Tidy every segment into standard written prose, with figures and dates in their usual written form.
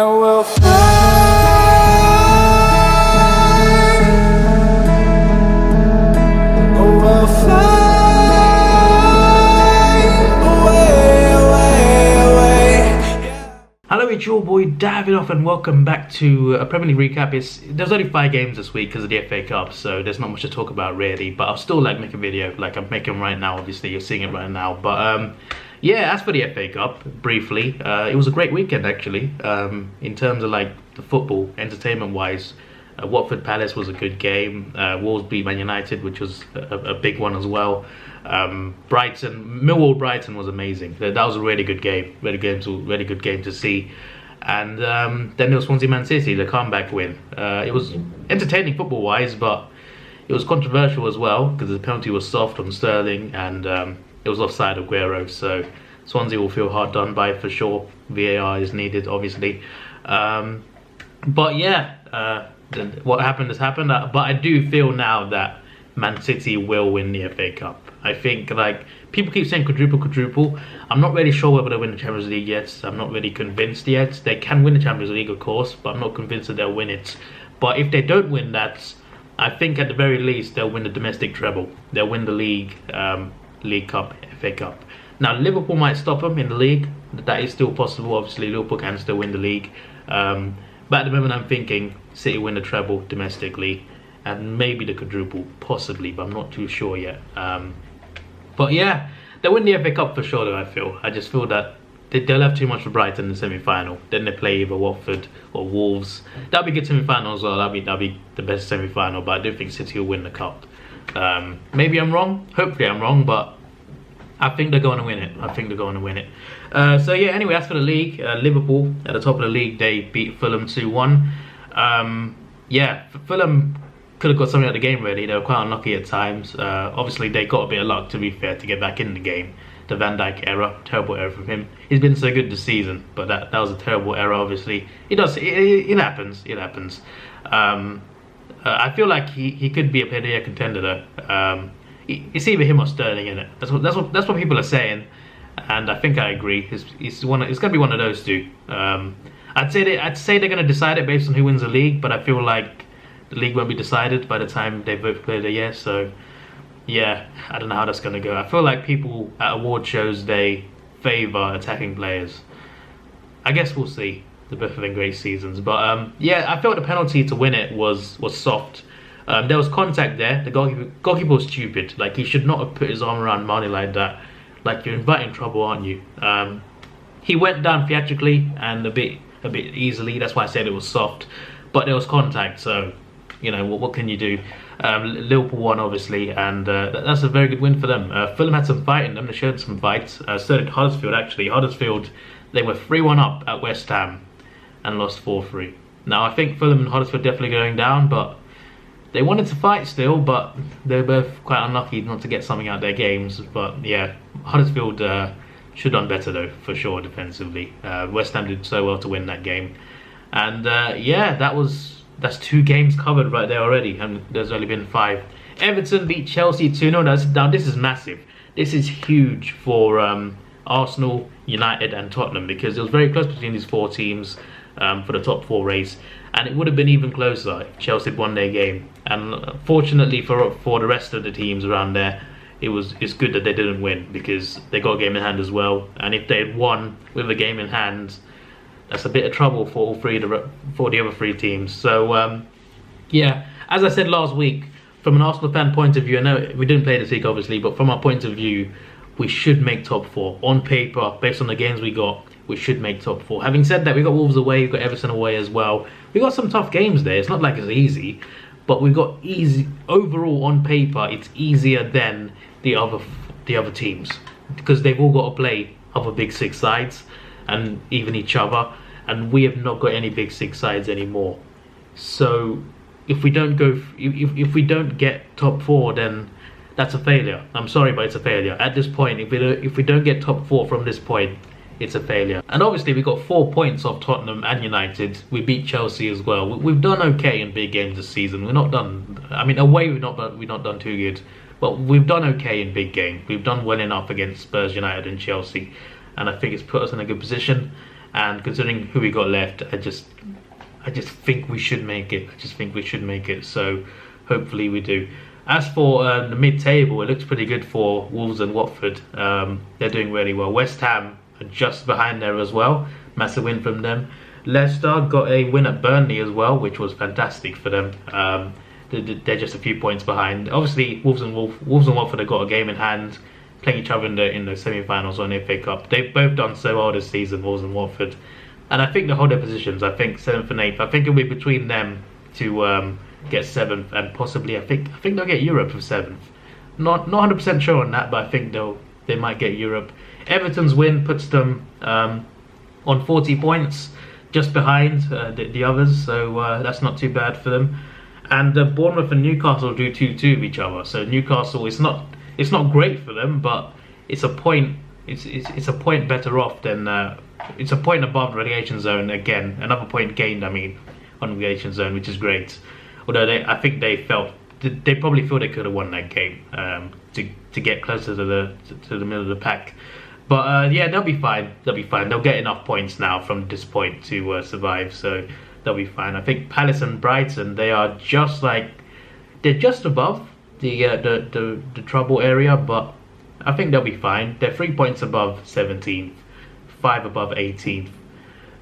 and we'll fly. Oh, we'll fly away, away, away. Hello, it's your boy Davidoff and welcome back to a Premier League recap. There's only 5 games this week because of the FA Cup, so there's not much to talk about really, but I'll still make a video like I'm making right now. Obviously you're seeing it right now, but yeah, as for the FA Cup, briefly, it was a great weekend actually, in terms of the football, entertainment wise. Watford Palace was a good game. Wolves beat Man United, which was a big one as well. Millwall Brighton was amazing. That was a really good game. Really good game to see. And then there was Swansea Man City, the comeback win. It was entertaining football wise, but it was controversial as well because the penalty was soft on Sterling and it was offside of Aguero. So Swansea will feel hard done by for sure. VAR is needed, obviously. But yeah. What happened has happened, but I do feel now that Man City will win the FA Cup. I think people keep saying quadruple. I'm not really sure whether they'll win the Champions League yet. I'm not really convinced yet. They can win the Champions League, of course, but I'm not convinced that they'll win it. But if they don't win that, I think at the very least they'll win the domestic treble. They'll win the league, League Cup, FA Cup. Now Liverpool might stop them in the league. That is still possible. Obviously, Liverpool can still win the league. But at the moment I'm thinking City win the treble domestically and maybe the quadruple, possibly, but I'm not too sure yet. But yeah, they'll win the FA Cup for sure though, I just feel that they'll have too much for Brighton in the semi-final. Then they play either Watford or Wolves. That'll be a good semi-final as well. That'll be the best semi-final, but I do think City will win the cup. Maybe I'm wrong, hopefully I'm wrong, but I think they're going to win it. So yeah, anyway, as for the league, Liverpool at the top of the league, they beat Fulham 2-1. Yeah, Fulham could have got something out of the game really. They were quite unlucky at times. Obviously, they got a bit of luck, to be fair, to get back in the game. The Van Dijk error, terrible error from him. He's been so good this season, but that was a terrible error, obviously. It happens. I feel like he could be a Player of the Year contender though. It's either him or Sterling, isn't it? That's what people are saying, and I think I agree. It's going to be one of those two. I'd say they're going to decide it based on who wins the league, but I feel like the league won't be decided by the time they vote for Player of the Year. So yeah, I don't know how that's going to go. I feel like people at award shows, they favour attacking players. I guess we'll see. They're both having great seasons, but yeah, I felt the penalty to win it was soft. There was contact there. The goalkeeper was stupid. He should not have put his arm around Mane like that. You're inviting trouble, aren't you? He went down theatrically and a bit easily. That's why I said it was soft. But there was contact, so you know what can you do? Liverpool won obviously, and that's a very good win for them. Fulham had some fight in them. They showed some fights. So did Huddersfield actually. Huddersfield, they were 3-1 up at West Ham and lost 4-3. Now I think Fulham and Huddersfield definitely going down, but they wanted to fight still, but they're both quite unlucky not to get something out of their games. But yeah, Huddersfield should have done better though, for sure, defensively. West Ham did so well to win that game. And yeah, that's 2 games covered right there already, and there's only been 5. Everton beat Chelsea 2-0. Now this is massive. This is huge for Arsenal, United and Tottenham, because it was very close between these 4 teams for the top 4 race. And it would have been even closer if Chelsea had won their game. And fortunately for the rest of the teams around there, it's good that they didn't win, because they got a game in hand as well. And if they had won with a game in hand, that's a bit of trouble for the other 3 teams. So yeah, as I said last week, from an Arsenal fan point of view, I know we didn't play this week obviously, but from our point of view, we should make top 4 on paper based on the games we got. We should make top 4. Having said that, we got Wolves away, we've got Everton away as well. We got some tough games there. It's not like it's easy, but we've got easy overall on paper. It's easier than the other teams, because they've all got to play other Big 6 sides and even each other, and we have not got any Big 6 sides anymore. So if we don't get top 4, then that's a failure. I'm sorry, but it's a failure at this point. If we don't get top 4 from this point, it's a failure. And obviously we got 4 points off Tottenham and United. We beat Chelsea as well. We've done okay in big games this season. We're not done. I mean, away we've not done too good, but we've done okay in big games. We've done well enough against Spurs, United, and Chelsea, and I think it's put us in a good position. and considering who we got left, I just think we should make it. I just think we should make it. So hopefully we do. As for the mid-table, it looks pretty good for Wolves and Watford. They're doing really well. West Ham are just behind there as well. Massive win from them. Leicester got a win at Burnley as well, which was fantastic for them. They're just a few points behind. Obviously, Wolves and Watford have got a game in hand, playing each other in the semi-finals on the FA Cup. They've both done so well this season, Wolves and Watford, and I think they hold their positions. I think 7th and 8th. I think it'll be between them to get 7th, and possibly I think they'll get Europe for 7th. Not 100% sure on that, but I think they might get Europe. Everton's win puts them on 40 points, just behind the others, so that's not too bad for them. And Bournemouth and Newcastle do 2-2 with each other. So Newcastle, it's not great for them, but it's a point. It's a point better off than it's a point above relegation zone again. Another point gained, I mean, on relegation zone, which is great. Although I think they probably feel they could have won that game to get closer to the middle of the pack. But yeah, they'll be fine. They'll get enough points now from this point to survive. So they'll be fine. I think Palace and Brighton, they're just above the trouble area, but I think they'll be fine. They're 3 points above 17th, 5 above 18th.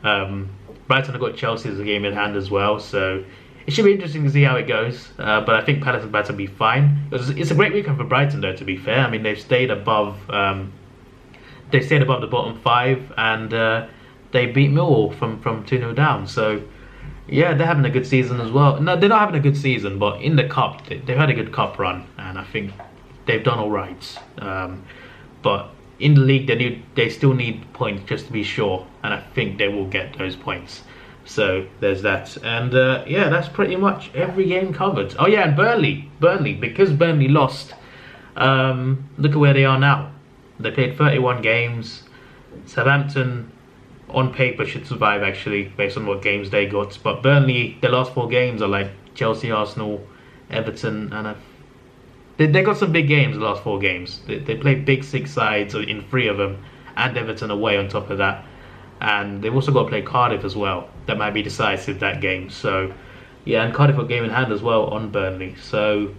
Brighton have got Chelsea as a game in hand as well, so it should be interesting to see how it goes. But I think Palace and Brighton will be fine. It's a great weekend for Brighton, though. To be fair, I mean they've stayed above. They stayed above the bottom 5, and they beat Millwall from 2-0 down. So yeah, they're having a good season as well. No, they're not having a good season, but in the cup, they've had a good cup run, and I think they've done all right. But in the league, they still need points just to be sure, and I think they will get those points. So there's that, and yeah, that's pretty much every game covered. Oh yeah, and Burnley, because Burnley lost. Look at where they are now. They played 31 games. Southampton, on paper, should survive actually, based on what games they got. But Burnley, their last 4 games are like Chelsea, Arsenal, Everton, and they got some big games the last 4 games. They played big 6 sides in 3 of them, and Everton away on top of that. And they've also got to play Cardiff as well. That might be decisive, that game. So yeah, and Cardiff got a game in hand as well on Burnley. So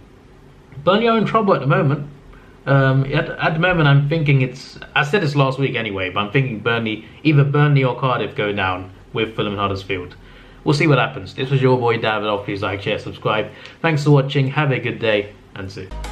Burnley are in trouble at the moment. At the moment, I'm thinking I said this last week anyway, but I'm thinking either Burnley or Cardiff go down with Fulham and Huddersfield. We'll see what happens. This was your boy Davidoff. Please like, share, subscribe. Thanks for watching. Have a good day, and see you.